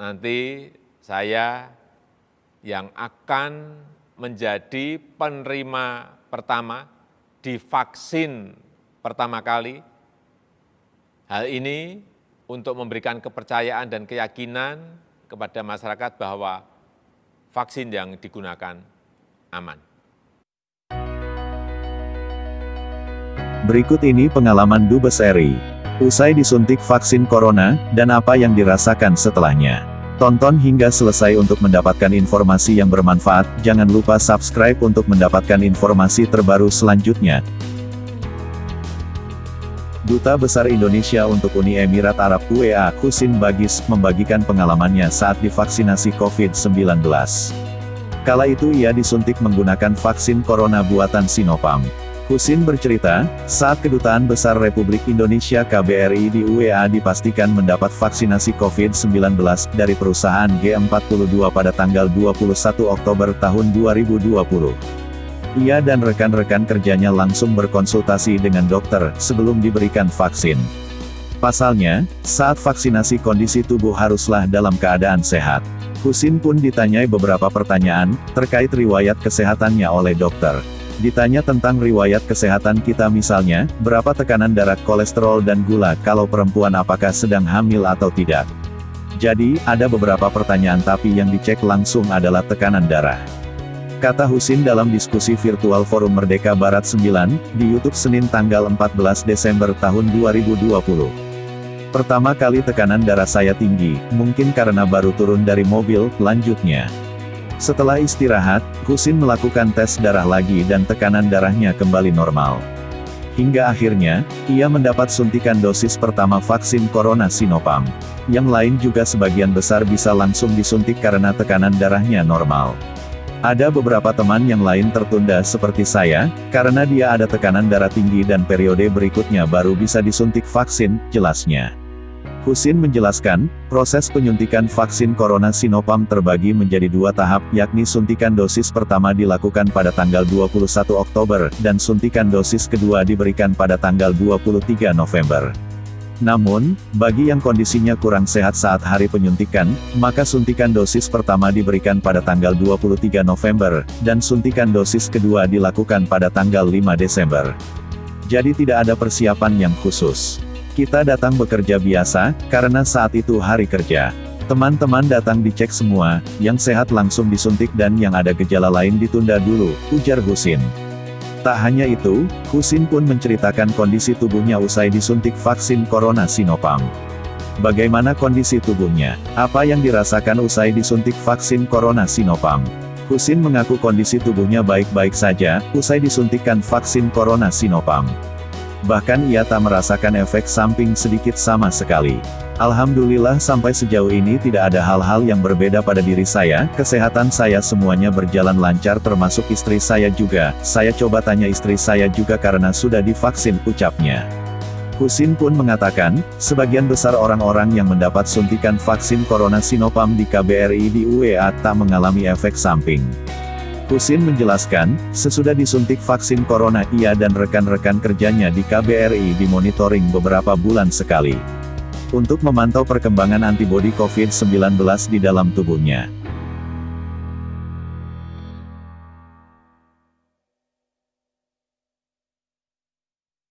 nanti saya yang akan menjadi penerima pertama divaksin pertama kali. Hal ini untuk memberikan kepercayaan dan keyakinan kepada masyarakat bahwa vaksin yang digunakan aman. Berikut ini pengalaman Dubes RI. Usai disuntik vaksin corona, dan apa yang dirasakan setelahnya. Tonton hingga selesai untuk mendapatkan informasi yang bermanfaat. Jangan lupa subscribe untuk mendapatkan informasi terbaru selanjutnya. Duta Besar Indonesia untuk Uni Emirat Arab UEA, Husin Bagis, membagikan pengalamannya saat divaksinasi COVID-19. Kala itu ia disuntik menggunakan vaksin corona buatan Sinopharm. Husin bercerita, saat Kedutaan Besar Republik Indonesia KBRI di UEA dipastikan mendapat vaksinasi COVID-19 dari perusahaan G42 pada tanggal 21 Oktober tahun 2020. Ia dan rekan-rekan kerjanya langsung berkonsultasi dengan dokter sebelum diberikan vaksin. Pasalnya, saat vaksinasi kondisi tubuh haruslah dalam keadaan sehat. Husin pun ditanyai beberapa pertanyaan terkait riwayat kesehatannya oleh dokter. Ditanya tentang riwayat kesehatan kita, misalnya, berapa tekanan darah, kolesterol dan gula, kalau perempuan apakah sedang hamil atau tidak. Jadi, ada beberapa pertanyaan tapi yang dicek langsung adalah tekanan darah. Kata Husin dalam diskusi virtual Forum Merdeka Barat 9, di YouTube Senin tanggal 14 Desember tahun 2020. Pertama kali tekanan darah saya tinggi, mungkin karena baru turun dari mobil, lanjutnya. Setelah istirahat, Husin melakukan tes darah lagi dan tekanan darahnya kembali normal. Hingga akhirnya, ia mendapat suntikan dosis pertama vaksin corona Sinopharm. Yang lain juga sebagian besar bisa langsung disuntik karena tekanan darahnya normal. Ada beberapa teman yang lain tertunda seperti saya, karena dia ada tekanan darah tinggi dan periode berikutnya baru bisa disuntik vaksin, jelasnya. Husin menjelaskan, proses penyuntikan vaksin corona Sinopharm terbagi menjadi dua tahap, yakni suntikan dosis pertama dilakukan pada tanggal 21 Oktober, dan suntikan dosis kedua diberikan pada tanggal 23 November. Namun, bagi yang kondisinya kurang sehat saat hari penyuntikan, maka suntikan dosis pertama diberikan pada tanggal 23 November, dan suntikan dosis kedua dilakukan pada tanggal 5 Desember. Jadi tidak ada persiapan yang khusus. Kita datang bekerja biasa, karena saat itu hari kerja. Teman-teman datang dicek semua, yang sehat langsung disuntik dan yang ada gejala lain ditunda dulu, ujar Husin. Tak hanya itu, Husin pun menceritakan kondisi tubuhnya usai disuntik vaksin corona Sinopharm. Bagaimana kondisi tubuhnya? Apa yang dirasakan usai disuntik vaksin corona Sinopharm? Husin mengaku kondisi tubuhnya baik-baik saja, usai disuntikkan vaksin corona Sinopharm. Bahkan ia tak merasakan efek samping sedikit sama sekali. Alhamdulillah sampai sejauh ini tidak ada hal-hal yang berbeda pada diri saya, kesehatan saya semuanya berjalan lancar termasuk istri saya juga, saya coba tanya istri saya juga karena sudah divaksin, ucapnya. Husin pun mengatakan, sebagian besar orang-orang yang mendapat suntikan vaksin corona Sinopharm di KBRI di UEA tak mengalami efek samping. Husin menjelaskan, sesudah disuntik vaksin corona ia dan rekan-rekan kerjanya di KBRI dimonitoring beberapa bulan sekali. Untuk memantau perkembangan antibodi COVID-19 di dalam tubuhnya.